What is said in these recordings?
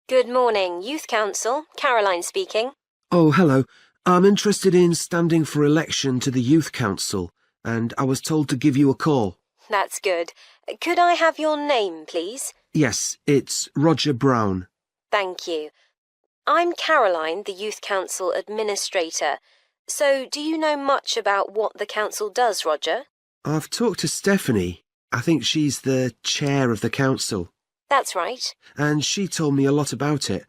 Good morning, Youth Council. Caroline speaking. Oh, hello. I'm interested in standing for election to the Youth Council, and I was told to give you a call. That's good. Could I have your name, please? Yes, it's Roger Brown. Thank you. I'm Caroline, the Youth Council Administrator. So, do you know much about what the council does, Roger? I've talked to Stephanie. I think she's the chair of the council. That's right. And she told me a lot about it.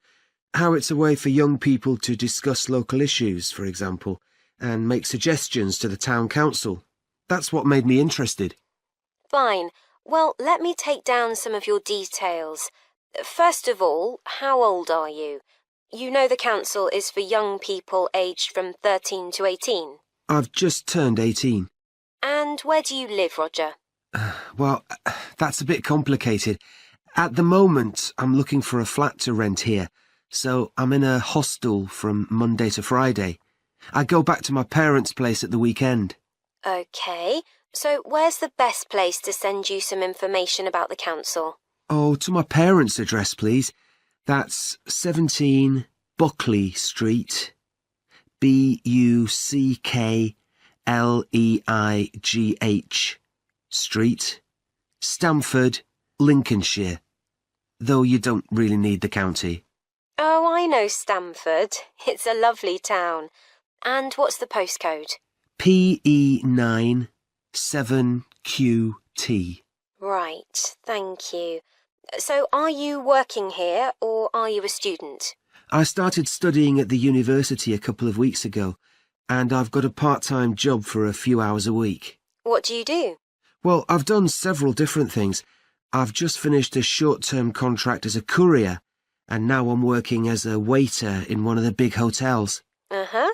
How it's a way for young people to discuss local issues, for example, and make suggestions to the town council. That's what made me interested. Fine. Well, let me take down some of your details. First of all, how old are you? You know the council is for young people aged from 13 to 18. I've just turned 18. And where do you live, Roger? Well, that's a bit complicated. At the moment, I'm looking for a flat to rent here, so I'm in a hostel from Monday to Friday. I go back to my parents' place at the weekend. OK, so where's the best place to send you some information about the council? Oh, to my parents' address, please. That's 17 Buckley Street, Buckleigh Street, Stamford, Lincolnshire, though you don't really need the county. Oh, I know Stamford. It's a lovely town. And what's the postcode? PE9 7QT. Right, thank you. So are you working here or are you a student? I started studying at the university a couple of weeks ago, and I've got a part-time job for a few hours a week. What do you do? Well, I've done several different things. I've just finished a short-term contract as a courier, and now I'm working as a waiter in one of the big hotels. Uh-huh.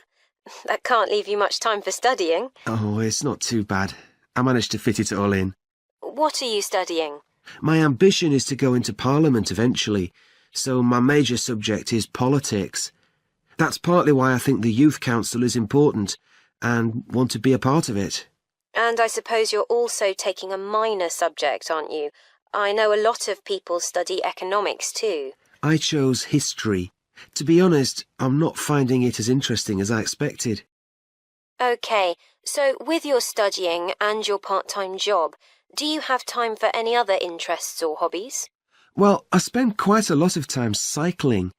That can't leave you much time for studying. Oh, it's not too bad. I managed to fit it all in. What are you studying? My ambition is to go into Parliament eventually, so my major subject is politics. That's partly why I think the Youth Council is important, and want to be a part of it. And I suppose you're also taking a minor subject, aren't you? I know a lot of people study economics too. I chose history. To be honest, I'm not finding it as interesting as I expected. OK, so with your studying and your part-time job, do you have time for any other interests or hobbies? Well, I spend quite a lot of time cycling,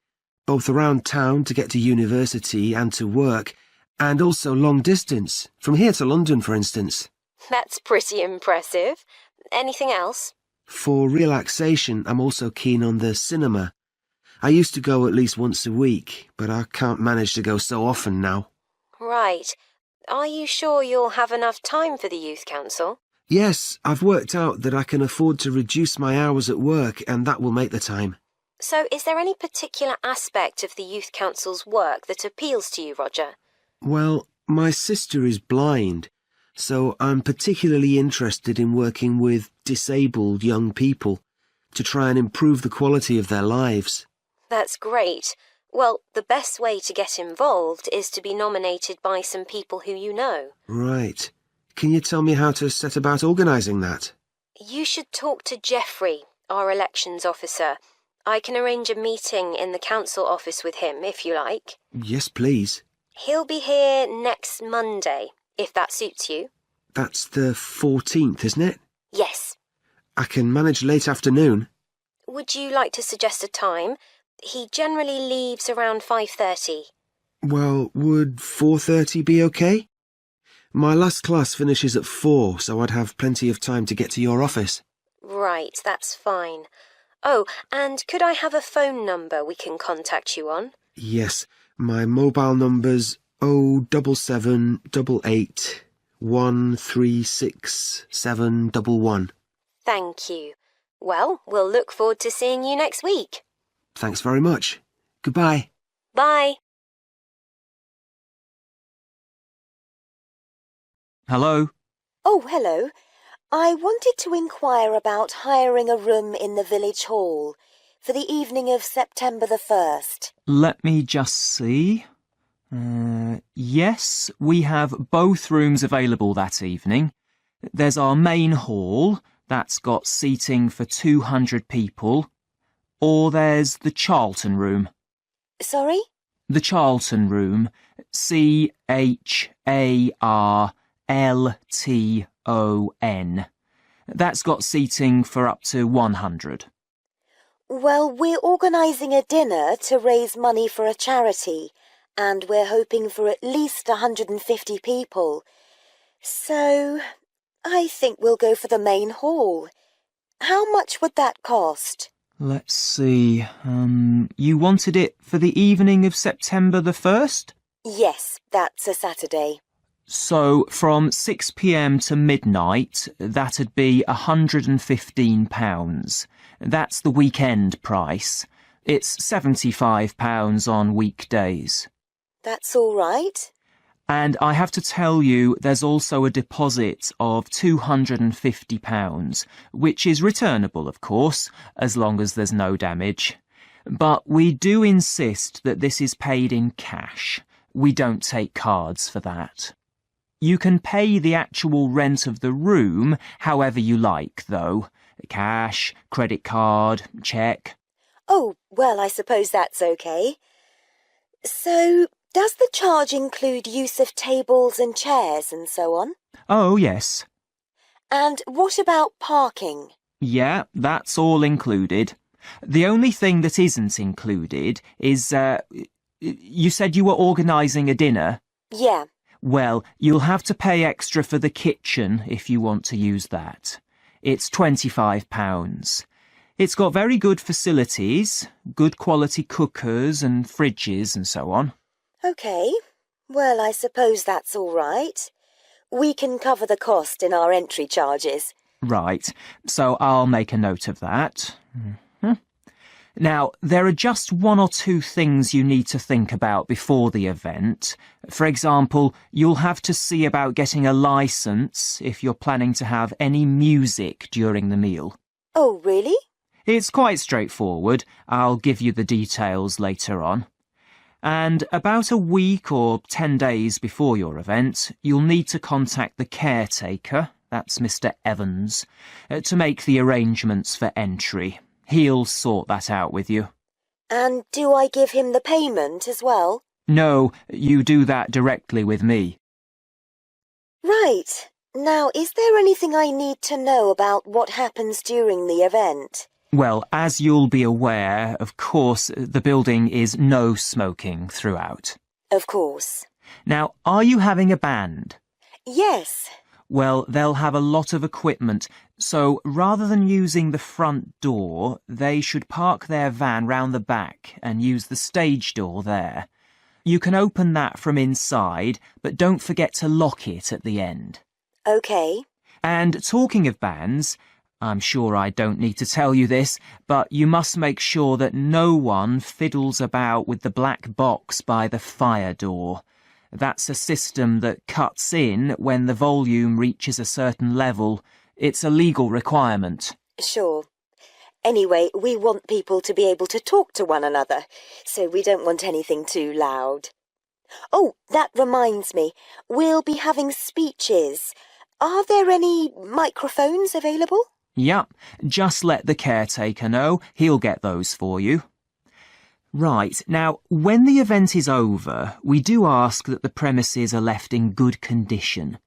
both around town to get to university and to work, and also long distance, from here to London, for instance. That's pretty impressive. Anything else? For relaxation, I'm also keen on the cinema. I used to go at least once a week, but I can't manage to go so often now. Right. Are you sure you'll have enough time for the Youth Council? Yes, I've worked out that I can afford to reduce my hours at work, and that will make the time. So is there any particular aspect of the Youth Council's work that appeals to you, Roger? Well, my sister is blind, so I'm particularly interested in working with disabled young people to try and improve the quality of their lives. That's great. Well, the best way to get involved is to be nominated by some people who you know. Right. Can you tell me how to set about organising that? You should talk to Geoffrey, our elections officer. I can arrange a meeting in the council office with him, if you like. Yes, please. He'll be here next Monday, if that suits you. That's the 14th, isn't it? Yes. I can manage late afternoon. Would you like to suggest a time? He generally leaves around 5:30. Well, would 4:30 be okay? My last class finishes at 4, so I'd have plenty of time to get to your office. Right, that's fine. Oh, and could I have a phone number we can contact you on? Yes, my mobile number's 07788 136711. Thank you. Well, we'll look forward to seeing you next week. Thanks very much. Goodbye. Bye. Hello? Oh, hello. I wanted to inquire about hiring a room in the village hall for the evening of September the 1st. Let me just see. Yes, we have both rooms available that evening. There's our main hall, that's got seating for 200 people. or there's the Charlton Room. Sorry? The Charlton Room, Charlton. That's got seating for up to 100. Well, we're organising a dinner to raise money for a charity, and we're hoping for at least 150 people. So, I think we'll go for the main hall. How much would that cost? Let's see, you wanted it for the evening of September the 1st? Yes, that's a Saturday. So, from 6 p.m. to midnight, that'd be £115. That's the weekend price. It's £75 on weekdays. That's all right. And I have to tell you, there's also a deposit of £250, which is returnable, of course, as long as there's no damage. But we do insist that this is paid in cash. We don't take cards for that. You can pay the actual rent of the room however you like, though. Cash, credit card, cheque. Oh, well, I suppose that's okay. So, does the charge include use of tables and chairs and so on? Oh, yes. And what about parking? Yeah, that's all included. The only thing that isn't included is, you said you were organising a dinner? Yeah. Well, you'll have to pay extra for the kitchen if you want to use that. It's £25. It's got very good facilities, good quality cookers and fridges and so on. OK. Well, I suppose that's all right. We can cover the cost in our entry charges. Right, so I'll make a note of that. Now, there are just one or two things you need to think about before the event. For example, you'll have to see about getting a licence if you're planning to have any music during the meal. Oh, really? It's quite straightforward. I'll give you the details later on. And about a week or 10 days before your event, you'll need to contact the caretaker, that's Mr. Evans, to make the arrangements for entry. He'll sort that out with you. And do I give him the payment as well? No, you do that directly with me. Right. Now, is there anything I need to know about what happens during the event? Well, as you'll be aware, of course, the building is no smoking throughout. Of course. Now, are you having a band? Yes. Well, they'll have a lot of equipment, so rather than using the front door, they should park their van round the back and use the stage door there. You can open that from inside, but don't forget to lock it at the end. OK. And talking of bands, I'm sure I don't need to tell you this, but you must make sure that no one fiddles about with the black box by the fire door. That's a system that cuts in when the volume reaches a certain level. It's a legal requirement. Sure. Anyway, we want people to be able to talk to one another, so we don't want anything too loud. Oh, that reminds me. We'll be having speeches. Are there any microphones available? Yep, just let the caretaker know. He'll get those for you. Right, now, when the event is over, we do ask that the premises are left in good condition.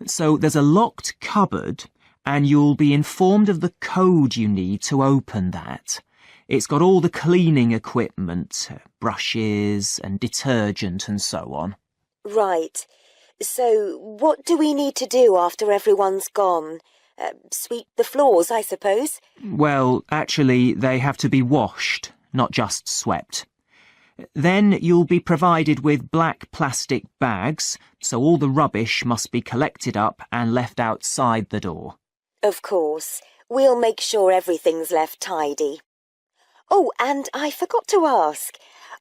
So there's a locked cupboard, and you'll be informed of the code you need to open that. It's got all the cleaning equipment, brushes and detergent and so on. Right. So what do we need to do after everyone's gone? Sweep the floors, I suppose? Well, actually, they have to be washed, not just swept. Then you'll be provided with black plastic bags, so all the rubbish must be collected up and left outside the door. Of course. We'll make sure everything's left tidy. Oh, and I forgot to ask.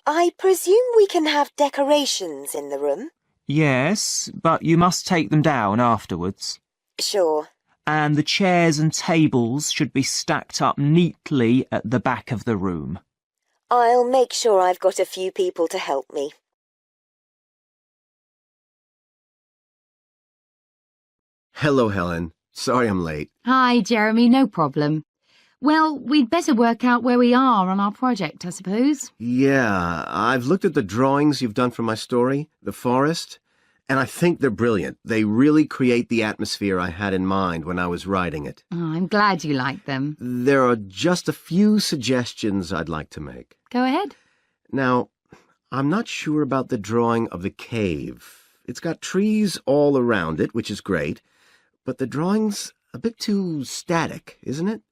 I presume we can have decorations in the room? Yes, but you must take them down afterwards. Sure. And the chairs and tables should be stacked up neatly at the back of the room. I'll make sure I've got a few people to help me. Hello, Helen. Sorry I'm late. Hi, Jeremy, no problem. Well, we'd better work out where we are on our project, I suppose. Yeah, I've looked at the drawings you've done for my story, The Forest, and I think they're brilliant. They really create the atmosphere I had in mind when I was writing it. Oh, I'm glad you like them. There are just a few suggestions I'd like to make. Go ahead. Now, I'm not sure about the drawing of the cave. It's got trees all around it, which is great, but the drawing's a bit too static, isn't it?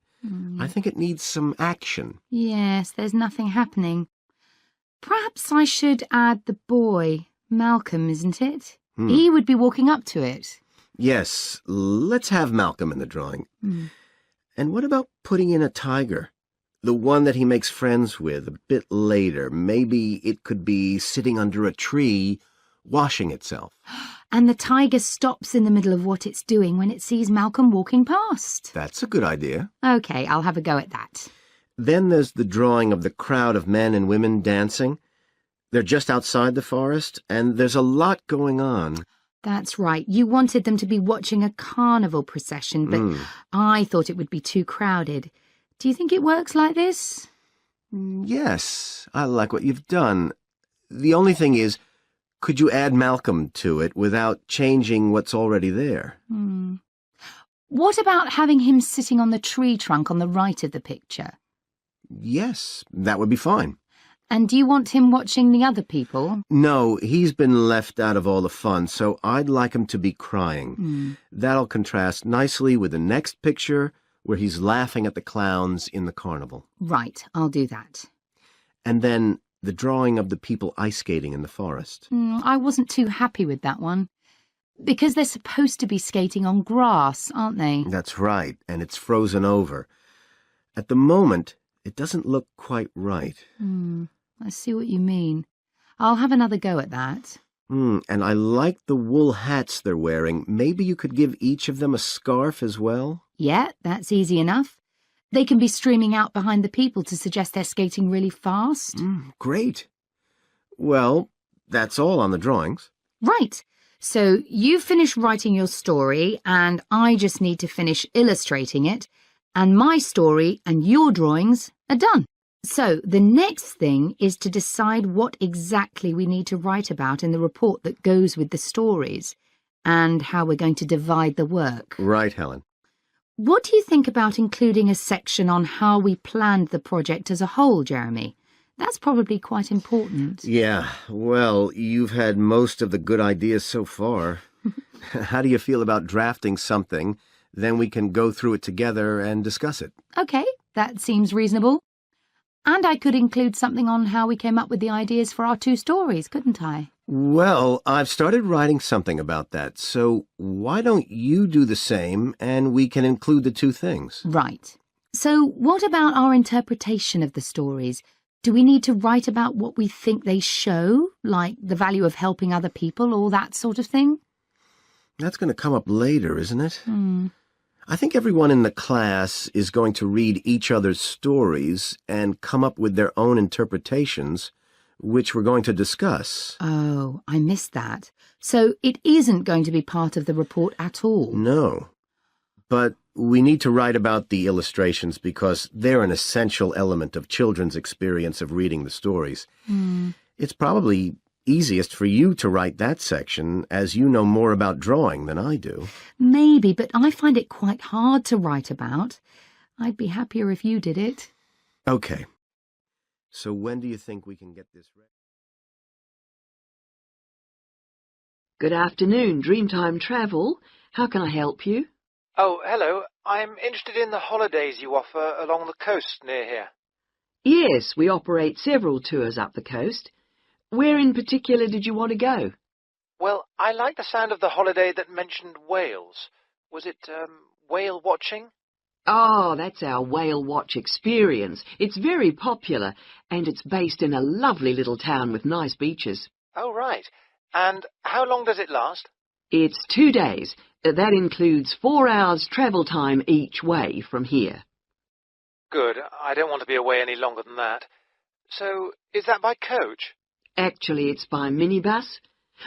I think it needs some action. Yes, there's nothing happening. Perhaps I should add the boy, Malcolm, isn't it? He would be walking up to it. Yes, let's have Malcolm in the drawing. And what about putting in a tiger? The one that he makes friends with a bit later. Maybe it could be sitting under a tree, washing itself. And the tiger stops in the middle of what it's doing when it sees Malcolm walking past. That's a good idea. OK, I'll have a go at that. Then there's the drawing of the crowd of men and women dancing. They're just outside the forest, and there's a lot going on. That's right. You wanted them to be watching a carnival procession, but I thought it would be too crowded. Do you think it works like this? Yes, I like what you've done. The only thing is, could you add Malcolm to it without changing what's already there? What about having him sitting on the tree trunk on the right of the picture? Yes, that would be fine. And do you want him watching the other people? No, he's been left out of all the fun, so I'd like him to be crying. That'll contrast nicely with the next picture, where he's laughing at the clowns in the carnival. Right, I'll do that. And then the drawing of the people ice skating in the forest. I wasn't too happy with that one. Because they're supposed to be skating on grass, aren't they? That's right, and it's frozen over. At the moment, it doesn't look quite right. I see what you mean. I'll have another go at that. And I like the wool hats they're wearing. Maybe you could give each of them a scarf as well? Yeah, that's easy enough. They can be streaming out behind the people to suggest they're skating really fast. Great. Well, that's all on the drawings. Right. So you finish writing your story, and I just need to finish illustrating it, and my story and your drawings are done. So the next thing is to decide what exactly we need to write about in the report that goes with the stories, and how we're going to divide the work. Right, Helen. What do you think about including a section on how we planned the project as a whole, Jeremy? That's probably quite important. Yeah, well, you've had most of the good ideas so far. How do you feel about drafting something? Then we can go through it together and discuss it. OK, that seems reasonable. And I could include something on how we came up with the ideas for our two stories, couldn't I? Well, I've started writing something about that, so why don't you do the same and we can include the two things? Right. So what about our interpretation of the stories? Do we need to write about what we think they show, like the value of helping other people or that sort of thing? That's going to come up later, isn't it? I think everyone in the class is going to read each other's stories and come up with their own interpretations, which we're going to discuss. Oh, I missed that. So it isn't going to be part of the report at all? No. But we need to write about the illustrations because they're an essential element of children's experience of reading the stories. It's probably easiest for you to write that section, as you know more about drawing than I do. Maybe, but I find it quite hard to write about. I'd be happier if you did it. Okay. So when do you think we can get this ready? Good afternoon, Dreamtime Travel. How can I help you? Oh, hello. I'm interested in the holidays you offer along the coast near here. Yes, we operate several tours up the coast. Where in particular did you want to go? Well, I like the sound of the holiday that mentioned whales. Was it, whale watching? Oh, that's our Whale Watch experience. It's very popular, and it's based in a lovely little town with nice beaches. Oh, right. And how long does it last? It's 2 days. That includes 4 hours travel time each way from here. Good. I don't want to be away any longer than that. So, is that by coach? Actually, it's by minibus.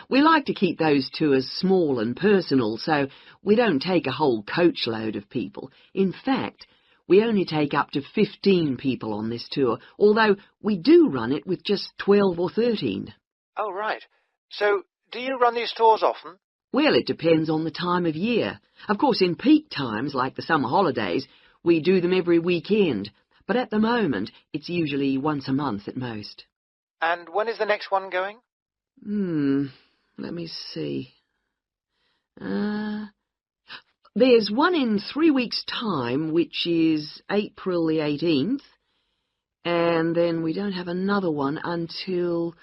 We like to keep those tours small and personal, so we don't take a whole coachload of people. In fact, We only take up to 15 people on this tour, although we do run it with just 12 or 13. Oh, right. So, do you run these tours often? Well, it depends on the time of year. Of course, in peak times, like the summer holidays, we do them every weekend, but at the moment, it's usually once a month at most. And when is the next one going? Let me see. There's one in 3 weeks' time, which is April the 18th, and then we don't have another one until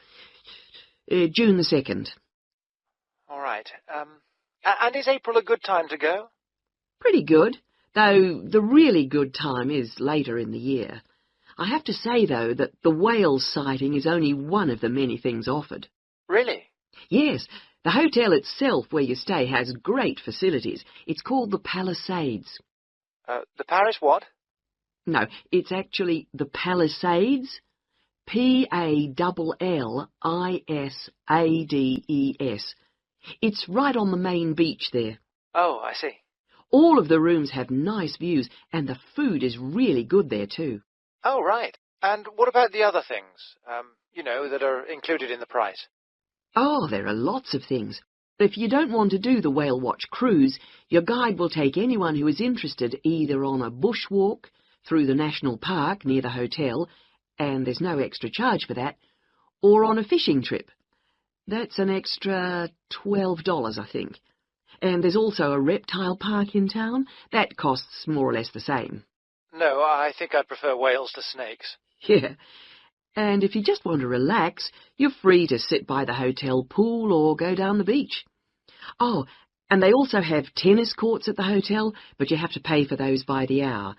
June the 2nd. All right. And is April a good time to go? Pretty good, though the really good time is later in the year. I have to say, though, that the whale sighting is only one of the many things offered. Really? Yes, the hotel itself where you stay has great facilities. It's called the Palisades. The Paris what? No, it's actually the Palisades. Pallilsades. It's right on the main beach there. Oh, I see. All of the rooms have nice views, and the food is really good there too. Oh, right. And what about the other things, that are included in the price? Oh, there are lots of things. If you don't want to do the Whale Watch cruise, your guide will take anyone who is interested either on a bushwalk through the national park near the hotel, and there's no extra charge for that, or on a fishing trip. That's an extra $12, I think. And there's also a reptile park in town. That costs more or less the same. No, I think I'd prefer whales to snakes. Yeah. And if you just want to relax, you're free to sit by the hotel pool or go down the beach. Oh, and they also have tennis courts at the hotel, but you have to pay for those by the hour.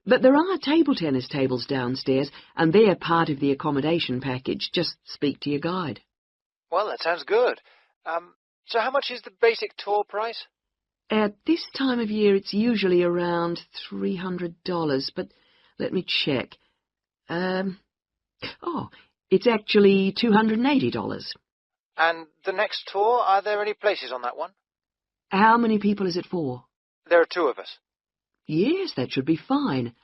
But there are table tennis tables downstairs, and they're part of the accommodation package. Just speak to your guide. Well, that sounds good. So how much is the basic tour price? At this time of year, it's usually around $300, but let me check. It's actually $280. And the next tour, are there any places on that one? How many people is it for? There are 2 of us. Yes, that should be fine.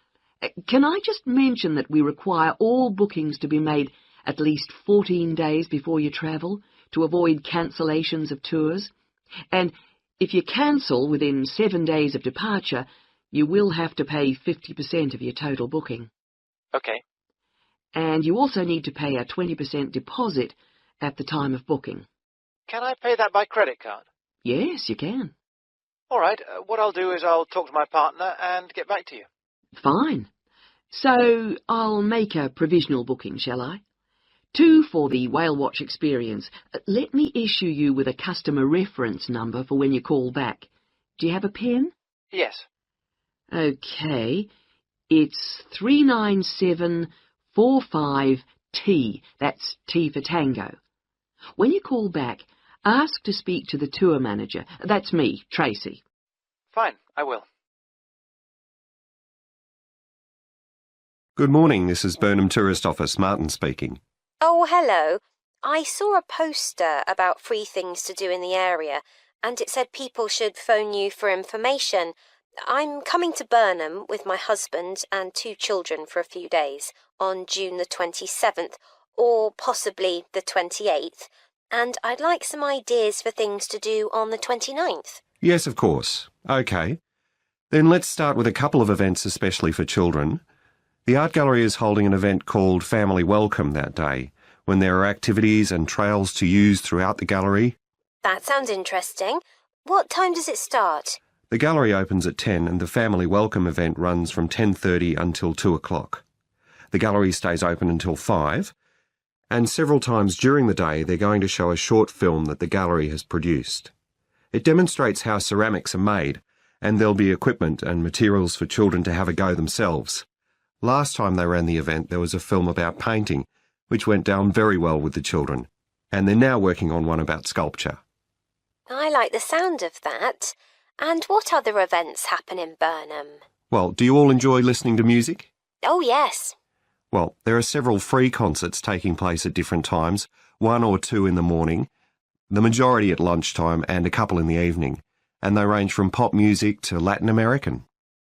Can I just mention that we require all bookings to be made at least 14 days before you travel to avoid cancellations of tours? And if you cancel within 7 days of departure, you will have to pay 50% of your total booking. Okay. And you also need to pay a 20% deposit at the time of booking. Can I pay that by credit card? Yes, you can. All right. What I'll do is I'll talk to my partner and get back to you. Fine. So I'll make a provisional booking, shall I? 2 for the Whale Watch experience. Let me issue you with a customer reference number for when you call back. Do you have a pen? Yes. Okay. It's 39745T. That's T for Tango. When you call back, ask to speak to the tour manager. That's me, Tracy. Fine, I will. Good morning, this is Burnham Tourist Office, Martin speaking. Oh, hello. I saw a poster about free things to do in the area, and it said people should phone you for information. I'm coming to Burnham with my husband and 2 children for a few days on June the 27th, or possibly the 28th, and I'd like some ideas for things to do on the 29th. Yes, of course. OK. Then let's start with a couple of events especially for children. The art gallery is holding an event called Family Welcome that day, when there are activities and trails to use throughout the gallery. That sounds interesting. What time does it start? The gallery opens at 10 and the Family Welcome event runs from 10:30 until 2 o'clock. The gallery stays open until 5, and several times during the day they're going to show a short film that the gallery has produced. It demonstrates how ceramics are made, and there'll be equipment and materials for children to have a go themselves. Last time they ran the event, there was a film about painting, which went down very well with the children, and they're now working on one about sculpture. I like the sound of that. And what other events happen in Burnham? Well, do you all enjoy listening to music? Oh, yes. Well, there are several free concerts taking place at different times, 1 or 2 in the morning, the majority at lunchtime and a couple in the evening, and they range from pop music to Latin American.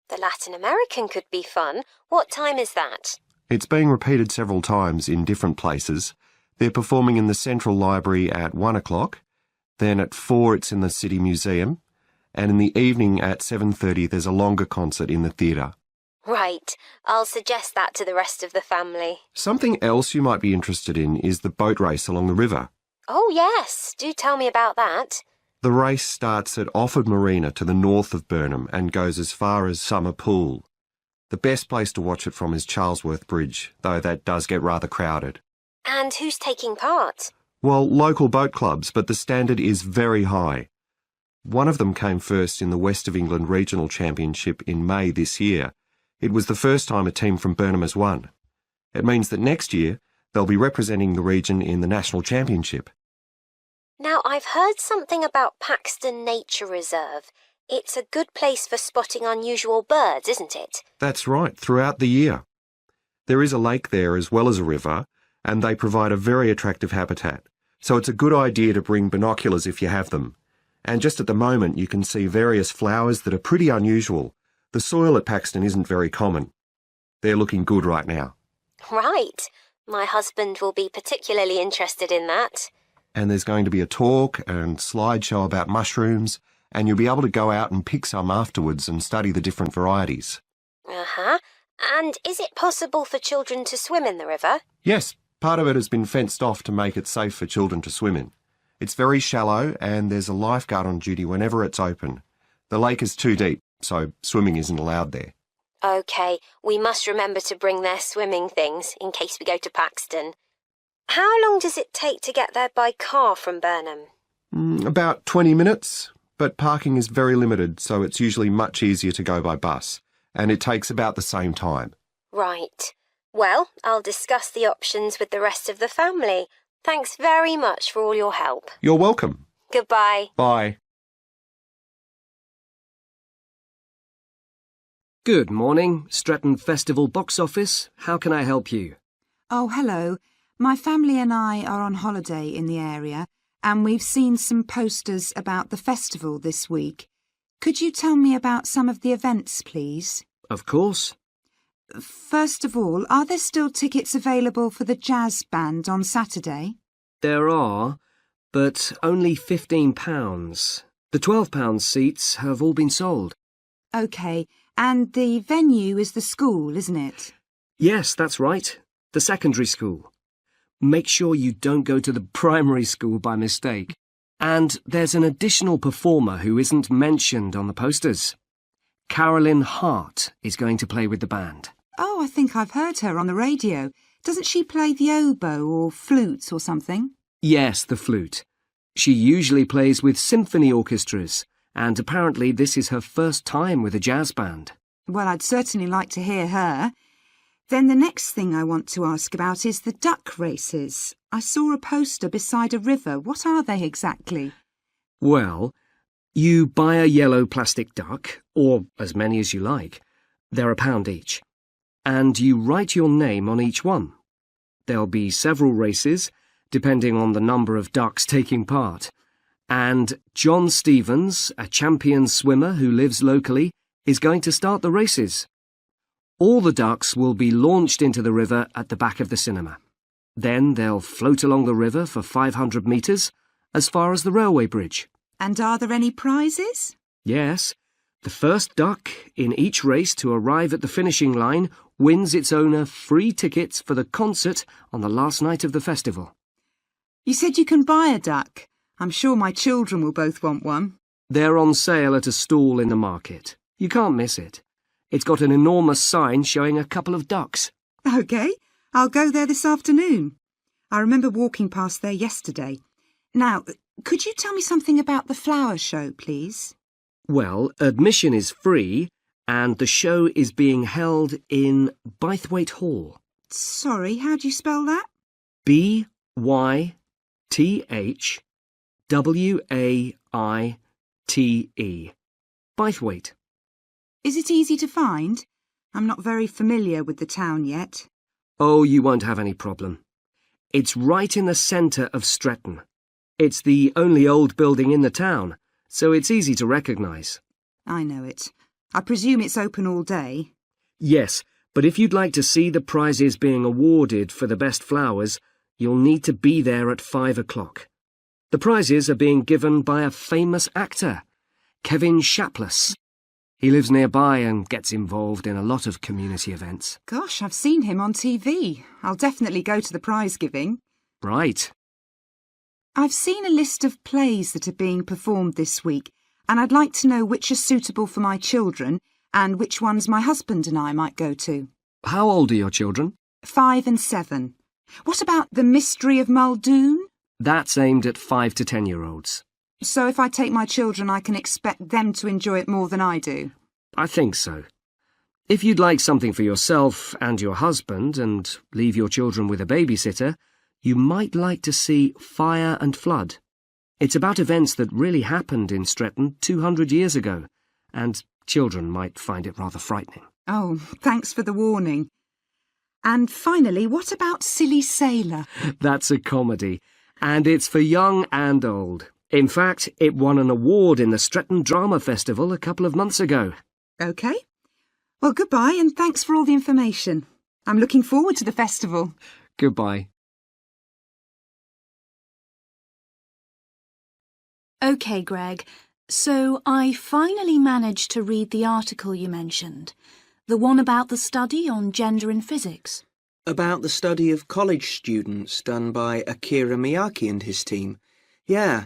The Latin American could be fun. What time is that? It's being repeated several times in different places. They're performing in the Central Library at 1 o'clock, then at 4 it's in the City Museum, and in the evening at 7:30 there's a longer concert in the theatre. Right. I'll suggest that to the rest of the family. Something else you might be interested in is the boat race along the river. Oh, yes. Do tell me about that. The race starts at Offord Marina to the north of Burnham and goes as far as Summer Pool. The best place to watch it from is Charlesworth Bridge, though that does get rather crowded. And who's taking part? Well, local boat clubs, but the standard is very high. One of them came first in the West of England Regional Championship in May this year. It was the first time a team from Burnham has won. It means that next year they'll be representing the region in the National Championship. Now, I've heard something about Paxton Nature Reserve. It's a good place for spotting unusual birds, isn't it? That's right, throughout the year. There is a lake there as well as a river, and they provide a very attractive habitat. So it's a good idea to bring binoculars if you have them. And just at the moment you can see various flowers that are pretty unusual. The soil at Paxton isn't very common. They're looking good right now. Right. My husband will be particularly interested in that. And there's going to be a talk and slideshow about mushrooms, and you'll be able to go out and pick some afterwards and study the different varieties. Uh-huh. And is it possible for children to swim in the river? Yes, part of it has been fenced off to make it safe for children to swim in. It's very shallow, and there's a lifeguard on duty whenever it's open. The lake is too deep, so swimming isn't allowed there. OK, we must remember to bring their swimming things in case we go to Paxton. How long does it take to get there by car from Burnham? About 20 minutes, but parking is very limited, so it's usually much easier to go by bus, and it takes about the same time. Right. Well, I'll discuss the options with the rest of the family. Thanks very much for all your help. You're welcome. Goodbye. Bye. Good morning, Stretton Festival box office. How can I help you? Oh, hello. My family and I are on holiday in the area, and we've seen some posters about the festival this week. Could you tell me about some of the events, please? Of course. First of all, are there still tickets available for the jazz band on Saturday? There are, but only £15. The £12 seats have all been sold. OK, and the venue is the school, isn't it? Yes, that's right. The secondary school. Make sure you don't go to the primary school by mistake. And there's an additional performer who isn't mentioned on the posters. Carolyn Hart is going to play with the band. Oh, I think I've heard her on the radio. Doesn't she play the oboe or flute or something? Yes, the flute. She usually plays with symphony orchestras, and apparently this is her first time with a jazz band. Well, I'd certainly like to hear her. Then the next thing I want to ask about is the duck races. I saw a poster beside a river. What are they exactly? Well, you buy a yellow plastic duck, or as many as you like. They're £1 each. And you write your name on each one. There'll be several races, depending on the number of ducks taking part. And John Stevens, a champion swimmer who lives locally, is going to start the races. All the ducks will be launched into the river at the back of the cinema. Then they'll float along the river for 500 metres, as far as the railway bridge. And are there any prizes? Yes. The first duck in each race to arrive at the finishing line wins its owner free tickets for the concert on the last night of the festival. You said you can buy a duck. I'm sure my children will both want one. They're on sale at a stall in the market. You can't miss it. It's got an enormous sign showing a couple of ducks. OK, I'll go there this afternoon. I remember walking past there yesterday. Now, could you tell me something about the flower show, please? Well, admission is free, and the show is being held in Bythwaite Hall. Sorry, how do you spell that? Bythwaite. Bythwaite. Is it easy to find? I'm not very familiar with the town yet. Oh, you won't have any problem. It's right in the centre of Stretton. It's the only old building in the town, so it's easy to recognise. I know it. I presume it's open all day. Yes, but if you'd like to see the prizes being awarded for the best flowers, you'll need to be there at 5 o'clock. The prizes are being given by a famous actor, Kevin Shapless. He lives nearby and gets involved in a lot of community events. Gosh, I've seen him on TV. I'll definitely go to the prize giving. Right. I've seen a list of plays that are being performed this week, and I'd like to know which are suitable for my children and which ones my husband and I might go to. How old are your children? 5 and 7. What about The Mystery of Muldoon? That's aimed at 5 to 10-year-olds. So if I take my children, I can expect them to enjoy it more than I do? I think so. If you'd like something for yourself and your husband and leave your children with a babysitter, you might like to see Fire and Flood. It's about events that really happened in Stretton 200 years ago, and children might find it rather frightening. Oh, thanks for the warning. And finally, what about Silly Sailor? That's a comedy, and it's for young and old. In fact, it won an award in the Stretton Drama Festival a couple of months ago. OK. Well, goodbye and thanks for all the information. I'm looking forward to the festival. Goodbye. OK, Greg. So I finally managed to read the article you mentioned. The one about the study on gender in physics. About the study of college students done by Akira Miyake and his team. Yeah.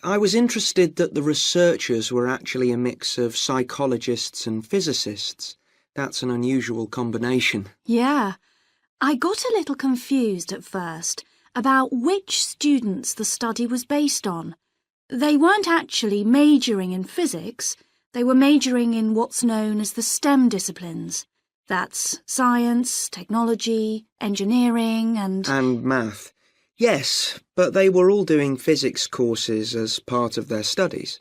I was interested that the researchers were actually a mix of psychologists and physicists. That's an unusual combination. Yeah. I got a little confused at first about which students the study was based on. They weren't actually majoring in physics. They were majoring in what's known as the STEM disciplines. That's science, technology, engineering and math. Yes, but they were all doing physics courses as part of their studies.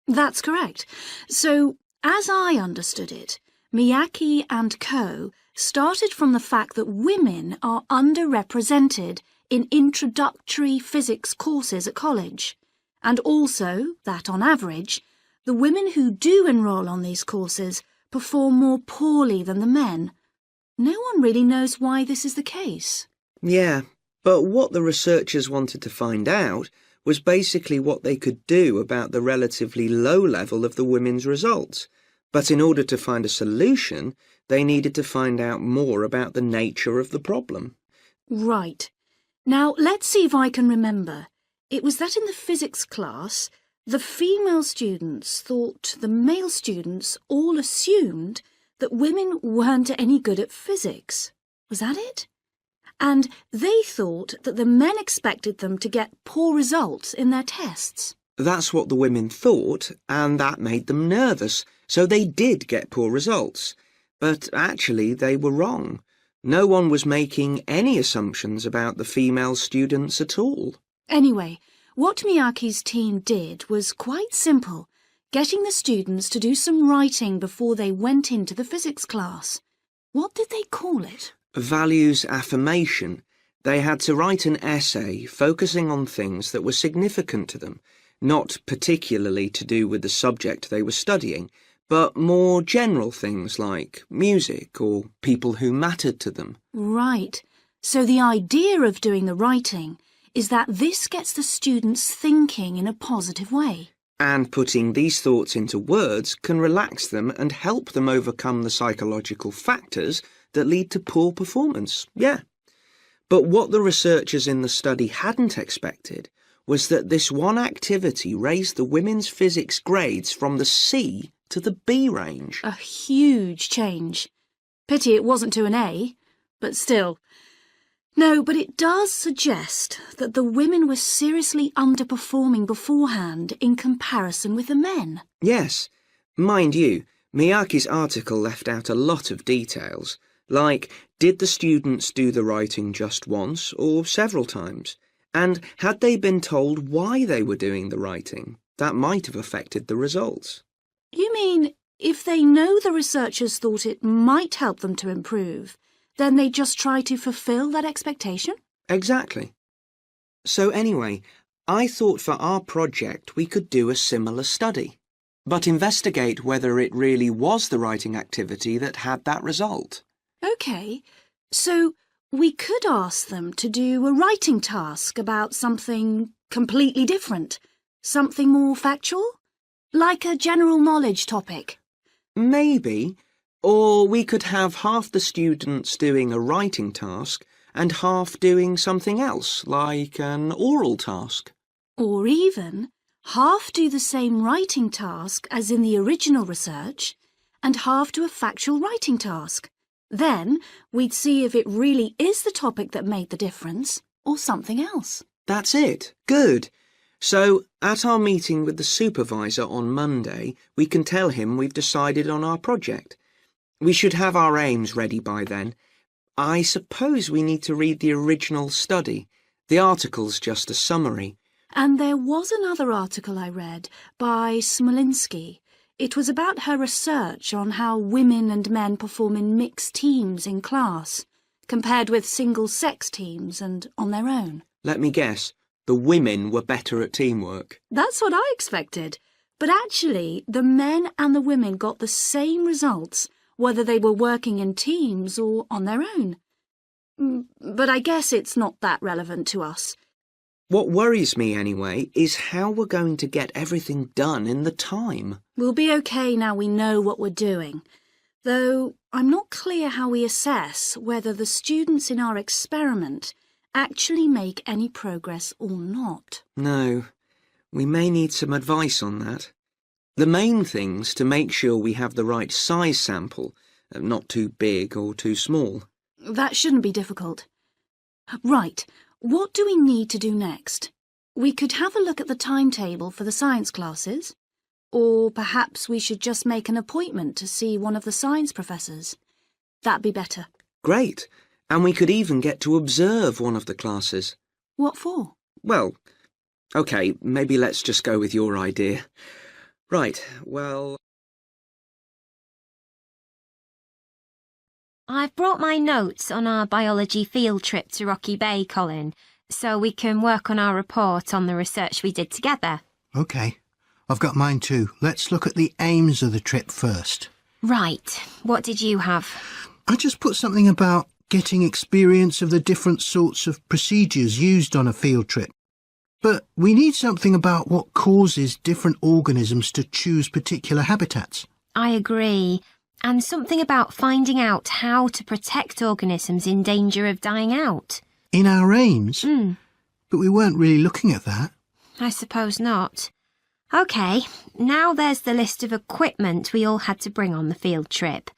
That's correct. So, as I understood it, Miyake and co. started from the fact that women are underrepresented in introductory physics courses at college, and also that, on average, the women who do enrol on these courses perform more poorly than the men. No one really knows why this is the case. Yeah. But what the researchers wanted to find out was basically what they could do about the relatively low level of the women's results. But in order to find a solution, they needed to find out more about the nature of the problem. Right. Now, let's see if I can remember. It was that in the physics class, the female students thought the male students all assumed that women weren't any good at physics. Was that it? And they thought that the men expected them to get poor results in their tests. That's what the women thought, and that made them nervous, so they did get poor results. But actually they were wrong. No one was making any assumptions about the female students at all. Anyway, what Miyake's team did was quite simple, getting the students to do some writing before they went into the physics class. What did they call it? Values affirmation. They had to write an essay focusing on things that were significant to them, not particularly to do with the subject they were studying, but more general things like music or people who mattered to them. Right. So the idea of doing the writing is that this gets the students thinking in a positive way. And putting these thoughts into words can relax them and help them overcome the psychological factors that lead to poor performance, yeah. But what the researchers in the study hadn't expected was that this one activity raised the women's physics grades from the C to the B range. A huge change. Pity it wasn't to an A, but still. No, but it does suggest that the women were seriously underperforming beforehand in comparison with the men. Yes. Mind you, Miyake's article left out a lot of details. Like, did the students do the writing just once or several times? And had they been told why they were doing the writing? That might have affected the results. You mean, if they know the researchers thought it might help them to improve, then they just try to fulfill that expectation? Exactly. So anyway, I thought for our project we could do a similar study. but investigate whether it really was the writing activity that had that result. OK, so we could ask them to do a writing task about something completely different, something more factual, like a general knowledge topic. Maybe. Or we could have half the students doing a writing task and half doing something else, like an oral task. Or even half do the same writing task as in the original research and half do a factual writing task. Then we'd see if it really is the topic that made the difference or something else. That's it. Good. So, at our meeting with the supervisor on Monday, we can tell him we've decided on our project. We should have our aims ready by then. I suppose we need to read the original study. The article's just a summary. And there was another article I read by Smolinski. It was about her research on how women and men perform in mixed teams in class, compared with single-sex teams and on their own. Let me guess. The women were better at teamwork. That's what I expected. But actually, the men and the women got the same results, whether they were working in teams or on their own. But I guess it's not that relevant to us. What worries me, anyway, is how we're going to get everything done in the time. We'll be okay now we know what we're doing. Though I'm not clear how we assess whether the students in our experiment actually make any progress or not. No, we may need some advice on that. The main thing's to make sure we have the right size sample, not too big or too small. That shouldn't be difficult. Right, what do we need to do next? We could have a look at the timetable for the science classes, or perhaps we should just make an appointment to see one of the science professors. That'd be better. Great. And we could even get to observe one of the classes. What for? Well, OK, maybe let's just go with your idea. Right, well... I've brought my notes on our biology field trip to Rocky Bay, Colin, so we can work on our report on the research we did together. OK, I've got mine too. Let's look at the aims of the trip first. Right, what did you have? I just put something about getting experience of the different sorts of procedures used on a field trip. But we need something about what causes different organisms to choose particular habitats. I agree. And something about finding out how to protect organisms in danger of dying out. In our aims? But we weren't really looking at that. I suppose not. OK, now there's the list of equipment we all had to bring on the field trip.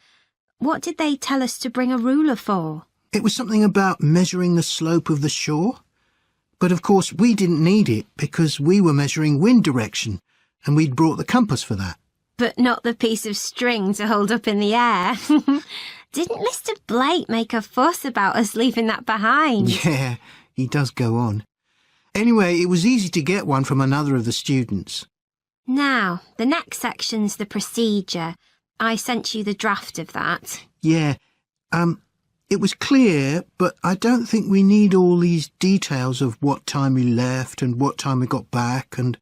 What did they tell us to bring a ruler for? It was something about measuring the slope of the shore. But of course we didn't need it because we were measuring wind direction and we'd brought the compass for that. But not the piece of string to hold up in the air. Didn't Mr. Blake make a fuss about us leaving that behind? Yeah, he does go on. Anyway, it was easy to get one from another of the students. Now, the next section's the procedure. I sent you the draft of that. Yeah, it was clear, but I don't think we need all these details of what time we left and what time we got back and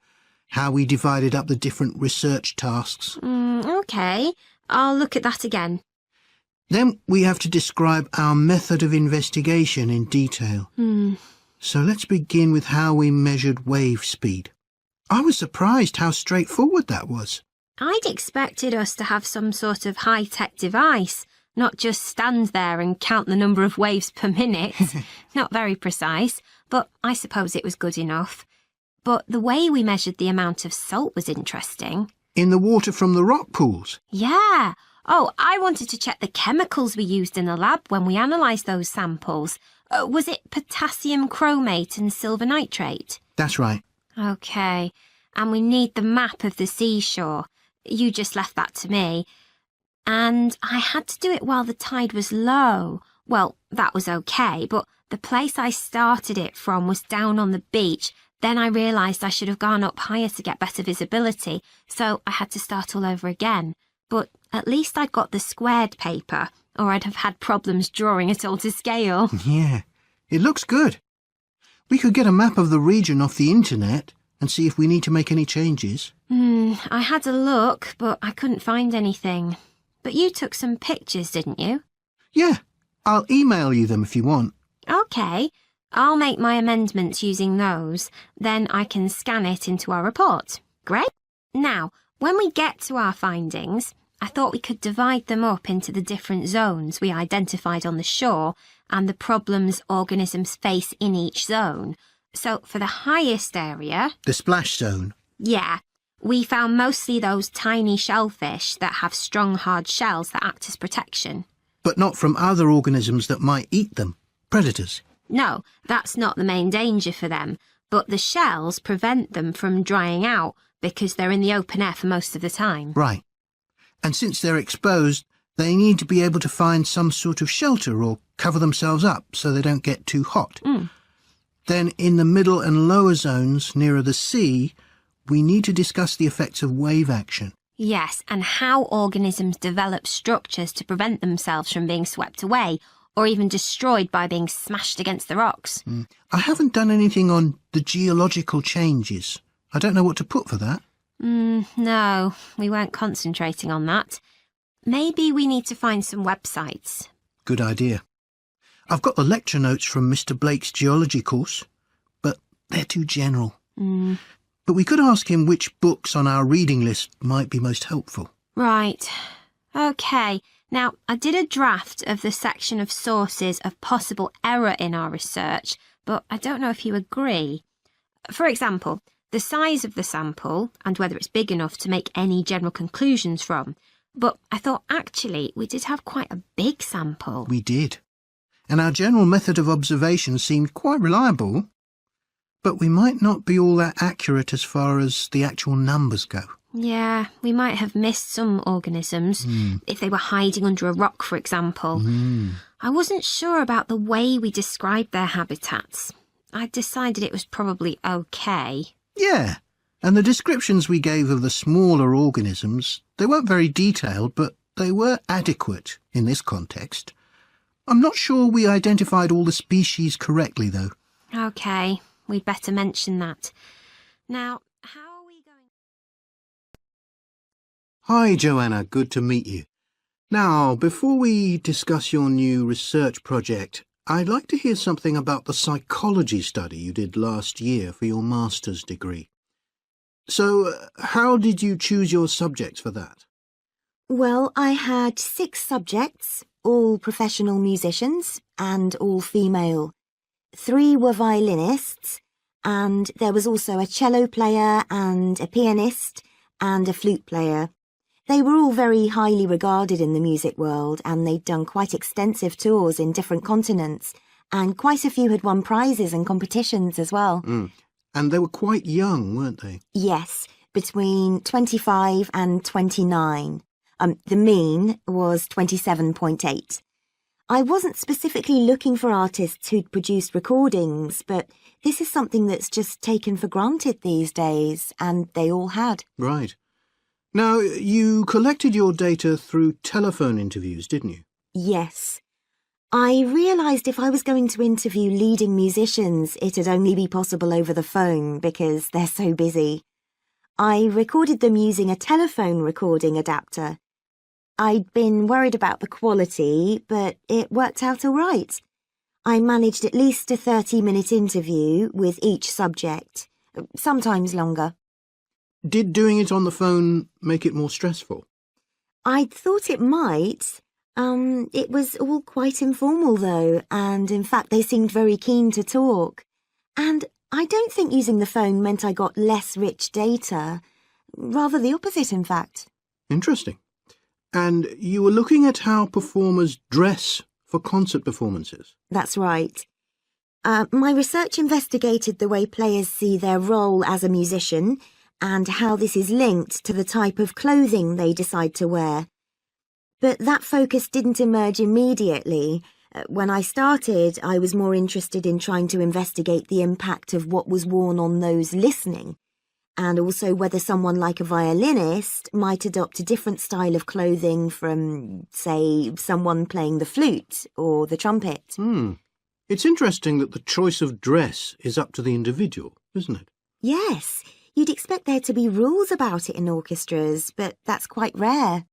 how we divided up the different research tasks. OK, I'll look at that again. Then we have to describe our method of investigation in detail. So let's begin with how we measured wave speed. I was surprised how straightforward that was. I'd expected us to have some sort of high-tech device, not just stand there and count the number of waves per minute. Not very precise, but I suppose it was good enough. But the way we measured the amount of salt was interesting. In the water from the rock pools? Yeah. Oh, I wanted to check the chemicals we used in the lab when we analysed those samples. Was it potassium chromate and silver nitrate? That's right. OK. And we need the map of the seashore. You just left that to me. And I had to do it while the tide was low. Well, that was OK, but the place I started it from was down on the beach. Then I realised I should have gone up higher to get better visibility, so I had to start all over again. But at least I'd got the squared paper, or I'd have had problems drawing it all to scale. Yeah, it looks good. We could get a map of the region off the internet, and see if we need to make any changes? I had a look, but I couldn't find anything. But you took some pictures, didn't you? Yeah, I'll email you them if you want. OK. I'll make my amendments using those. Then I can scan it into our report. Great. Now, when we get to our findings, I thought we could divide them up into the different zones we identified on the shore and the problems organisms face in each zone. So for the highest area... The splash zone? Yeah. We found mostly those tiny shellfish that have strong, hard shells that act as protection. But not from other organisms that might eat them? Predators? No, that's not the main danger for them, but the shells prevent them from drying out because they're in the open air for most of the time. Right. And since they're exposed, they need to be able to find some sort of shelter or cover themselves up so they don't get too hot. Then in the middle and lower zones, nearer the sea, we need to discuss the effects of wave action. Yes, and how organisms develop structures to prevent themselves from being swept away or even destroyed by being smashed against the rocks. I haven't done anything on the geological changes. I don't know what to put for that. No, we weren't concentrating on that. Maybe we need to find some websites. Good idea. I've got the lecture notes from Mr. Blake's geology course, but they're too general. But we could ask him which books on our reading list might be most helpful. Right. OK. Now, I did a draft of the section of sources of possible error in our research, but I don't know if you agree. For example, the size of the sample and whether it's big enough to make any general conclusions from. But I thought actually we did have quite a big sample. We did. And our general method of observation seemed quite reliable. But we might not be all that accurate as far as the actual numbers go. Yeah, we might have missed some organisms, if they were hiding under a rock, for example. I wasn't sure about the way we described their habitats. I decided it was probably OK. Yeah, and the descriptions we gave of the smaller organisms, they weren't very detailed, but they were adequate in this context. I'm not sure we identified all the species correctly, though. OK, we'd better mention that. Now, how are we going... Hi, Joanna. Good to meet you. Now, before we discuss your new research project, I'd like to hear something about the psychology study you did last year for your master's degree. So, how did you choose your subjects for that? Well, I had 6 subjects, all professional musicians and all female. 3 were violinists, and there was also a cello player and a pianist and a flute player. They were all very highly regarded in the music world, and they'd done quite extensive tours in different continents, and quite a few had won prizes and competitions as well. And they were quite young, weren't they? Yes, between 25 and 29. The mean was 27.8. I wasn't specifically looking for artists who'd produced recordings, but this is something that's just taken for granted these days, and they all had. Right. Now, you collected your data through telephone interviews, didn't you? Yes. I realised if I was going to interview leading musicians, it'd only be possible over the phone because they're so busy. I recorded them using a telephone recording adapter. I'd been worried about the quality, but it worked out all right. I managed at least a 30-minute interview with each subject, sometimes longer. Did doing it on the phone make it more stressful? I'd thought it might. It was all quite informal, though, and in fact they seemed very keen to talk. And I don't think using the phone meant I got less rich data. Rather the opposite, in fact. Interesting. And you were looking at how performers dress for concert performances? That's right. My research investigated the way players see their role as a musician and how this is linked to the type of clothing they decide to wear. But that focus didn't emerge immediately. When I started, I was more interested in trying to investigate the impact of what was worn on those listening, and also whether someone like a violinist might adopt a different style of clothing from, say, someone playing the flute or the trumpet. It's interesting that the choice of dress is up to the individual, isn't it? Yes, you'd expect there to be rules about it in orchestras, but that's quite rare.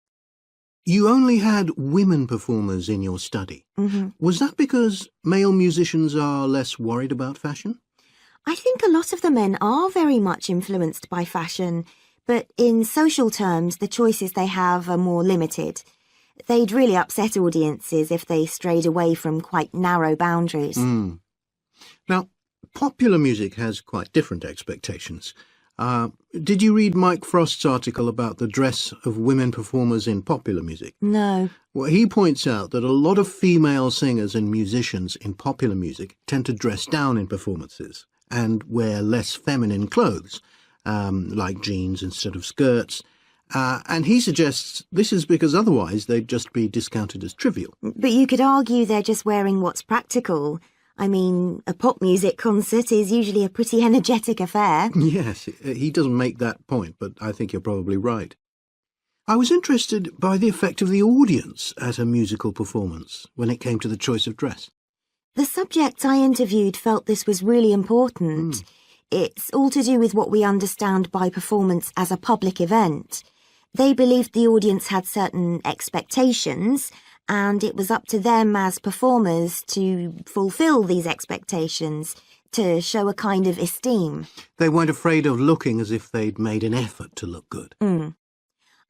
You only had women performers in your study. Mm-hmm. Was that because male musicians are less worried about fashion? I think a lot of the men are very much influenced by fashion, but in social terms, the choices they have are more limited. They'd really upset audiences if they strayed away from quite narrow boundaries. Now, popular music has quite different expectations. Did you read Mike Frost's article about the dress of women performers in popular music? No. Well, he points out that a lot of female singers and musicians in popular music tend to dress down in performances and wear less feminine clothes, like jeans instead of skirts. And he suggests this is because otherwise they'd just be discounted as trivial. But you could argue they're just wearing what's practical. I mean, a pop music concert is usually a pretty energetic affair. Yes, he doesn't make that point, but I think you're probably right. I was interested by the effect of the audience at a musical performance when it came to the choice of dress. The subjects I interviewed felt this was really important. It's all to do with what we understand by performance as a public event. They believed the audience had certain expectations, and it was up to them as performers to fulfil these expectations, to show a kind of esteem. They weren't afraid of looking as if they'd made an effort to look good.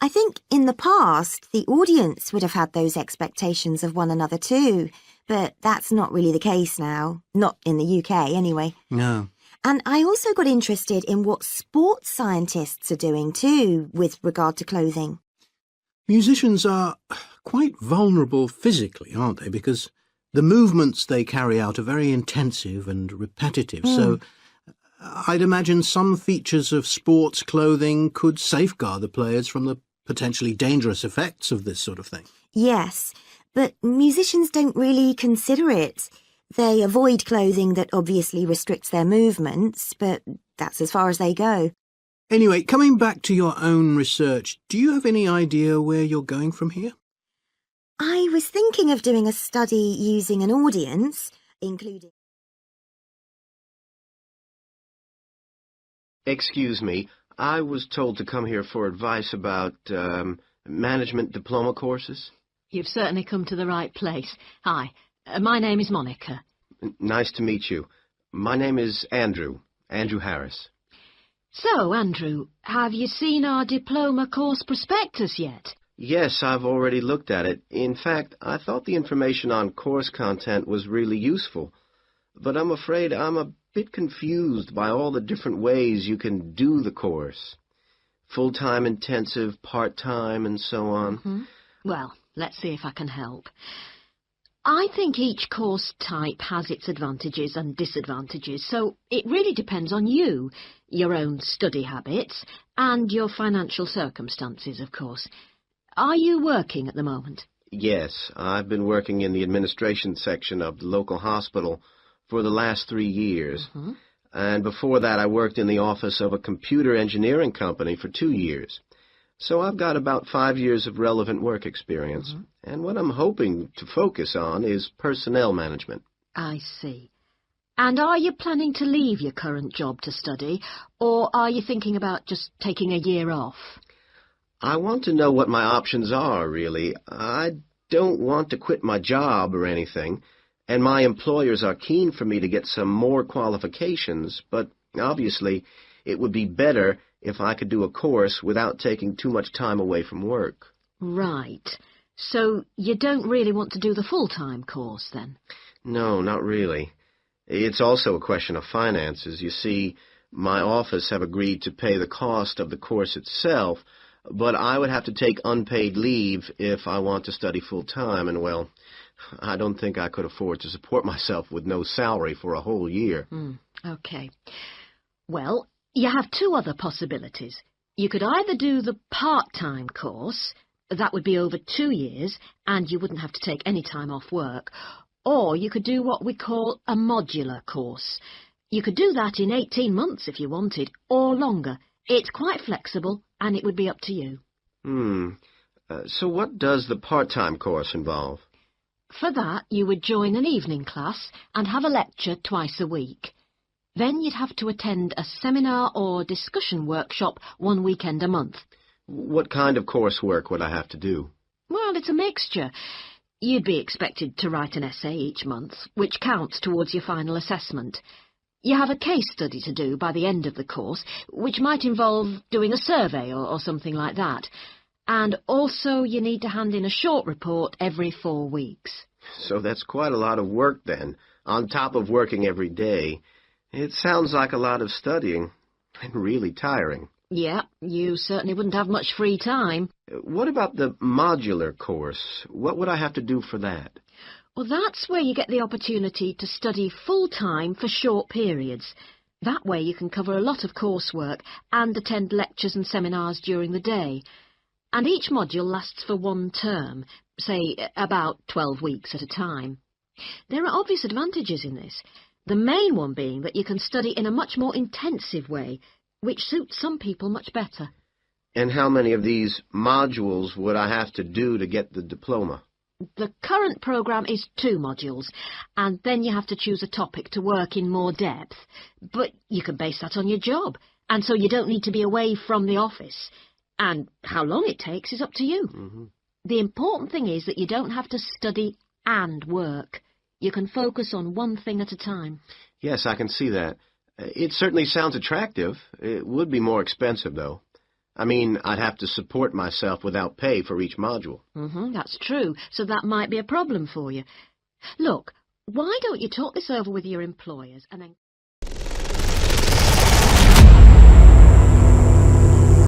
I think in the past, the audience would have had those expectations of one another too, but that's not really the case now. Not in the UK, anyway. No. And I also got interested in what sports scientists are doing too, with regard to clothing. Musicians are quite vulnerable physically, aren't they? Because the movements they carry out are very intensive and repetitive. So I'd imagine some features of sports clothing could safeguard the players from the potentially dangerous effects of this sort of thing. Yes, but musicians don't really consider it. They avoid clothing that obviously restricts their movements, but that's as far as they go. Anyway, coming back to your own research, do you have any idea where you're going from here? I was thinking of doing a study using an audience, including... Excuse me, I was told to come here for advice about management diploma courses. You've certainly come to the right place. Hi, my name is Monica. Nice to meet you. My name is Andrew Harris. So, Andrew, have you seen our diploma course prospectus yet? Yes, I've already looked at it. In fact, I thought the information on course content was really useful. But I'm afraid I'm a bit confused by all the different ways you can do the course. Full-time intensive, part-time, and so on. Well, let's see if I can help. I think each course type has its advantages and disadvantages, so it really depends on you, your own study habits, and your financial circumstances, of course. Are you working at the moment? Yes, I've been working in the administration section of the local hospital for the last 3 years. And before that, I worked in the office of a computer engineering company for 2 years. So I've got about 5 years of relevant work experience. And what I'm hoping to focus on is personnel management. I see. And are you planning to leave your current job to study, or are you thinking about just taking a year off? I want to know what my options are, really. I don't want to quit my job or anything, and my employers are keen for me to get some more qualifications, but obviously it would be better if I could do a course without taking too much time away from work. Right. So you don't really want to do the full-time course, then? No, not really. It's also a question of finances. You see, my office have agreed to pay the cost of the course itself, but I would have to take unpaid leave if I want to study full-time, and, well, I don't think I could afford to support myself with no salary for a whole year. Okay. Well, you have two other possibilities. You could either do the part-time course, that would be over 2 years, and you wouldn't have to take any time off work, or you could do what we call a modular course. You could do that in 18 months if you wanted, or longer. It's quite flexible, and it would be up to you. So what does the part-time course involve? For that, you would join an evening class and have a lecture twice a week. Then you'd have to attend a seminar or discussion workshop one weekend a month. What kind of coursework would I have to do? Well, it's a mixture. You'd be expected to write an essay each month, which counts towards your final assessment. You have a case study to do by the end of the course, which might involve doing a survey or something like that. And also you need to hand in a short report every 4 weeks. So that's quite a lot of work then, on top of working every day. It sounds like a lot of studying, and really tiring. Yeah, you certainly wouldn't have much free time. What about the modular course? What would I have to do for that? Well, that's where you get the opportunity to study full-time for short periods. That way you can cover a lot of coursework and attend lectures and seminars during the day. And each module lasts for 1 term, say about 12 weeks at a time. There are obvious advantages in this, the main one being that you can study in a much more intensive way, which suits some people much better. And how many of these modules would I have to do to get the diploma? The current programme is 2 modules, and then you have to choose a topic to work in more depth. But you can base that on your job, and so you don't need to be away from the office. And how long it takes is up to you. Mm-hmm. The important thing is that you don't have to study and work. You can focus on one thing at a time. Yes, I can see that. It certainly sounds attractive. It would be more expensive, though. I mean, I'd have to support myself without pay for each module. That's true, so that might be a problem for you. Look, why don't you talk this over with your employers and then...